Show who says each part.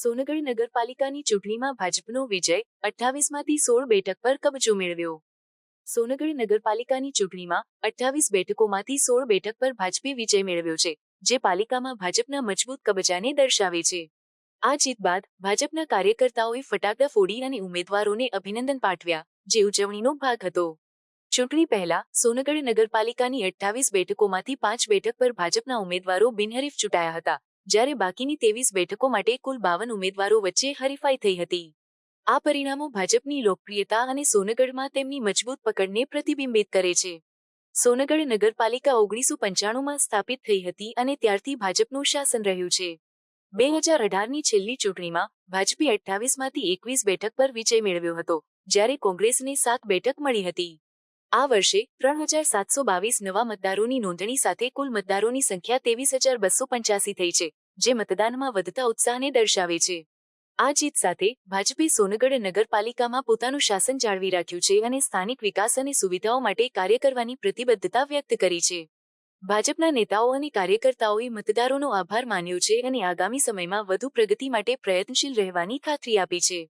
Speaker 1: સોનગઢ નગરપાલિકાની ચૂંટણીમાં ભાજપનો વિજય 28માંથી 16 બેઠક પર કબજો મેળવ્યો। સોનગઢ નગરપાલિકાની ચૂંટણીમાં 28 બેઠકોમાંથી 16 બેઠક પર ભાજપે વિજય મેળવ્યો છે, જે પાલિકામાં ભાજપના મજબૂત કબજાને દર્શાવે છે। આ જીત બાદ ભાજપના કાર્યકર્તાઓએ ફટાકડા ફોડી અને ઉમેદવારોને અભિનંદન પાઠવ્યા, જે ઉજવણીનો ભાગ હતો। ચૂંટણી પહેલા સોનગઢ નગરપાલિકાની 28 બેઠકોમાંથી 5 બેઠક પર ભાજપના ઉમેદવારો બિનહરીફ ચૂંટાયા હતા, જ્યારે બાકીની 23 બેઠકો માટે કુલ 52 ઉમેદવારો વચ્ચે હરીફાઈ થઈ હતી। આ પરિણામો ભાજપની લોકપ્રિયતા અને સોનગઢમાં તેમની મજબૂત પકડને પ્રતિબિંબિત કરે છે। સોનગઢ નગરપાલિકા 1995માં સ્થાપિત થઈ હતી અને ત્યારથી ભાજપનું શાસન રહ્યું છે। 2018ની છેલ્લી ચૂંટણીમાં ભાજપે 28માંથી 21 બેઠક પર વિજય મેળવ્યો હતો, જ્યારે કોંગ્રેસને 7 બેઠક મળી હતી। આ વર્ષે 3722 નવા મતદારોની નોંધણી સાથે કુલ મતદારોની સંખ્યા 23285 થઈ છે, જે મતદાનમાં વધતા ઉત્સાહને દર્શાવે છે। આ જીત સાથે ભાજપે સોનગઢ નગરપાલિકામાં પોતાનું શાસન જાળવી રાખ્યું છે અને સ્થાનિક વિકાસ અને સુવિધાઓ માટે કાર્ય કરવાની પ્રતિબદ્ધતા વ્યક્ત કરી છે। ભાજપના નેતાઓ અને કાર્યકર્તાઓએ મતદારોનો આભાર માન્યો છે અને આગામી સમયમાં વધુ પ્રગતિ માટે પ્રયત્નશીલ રહેવાની ખાતરી આપી છે।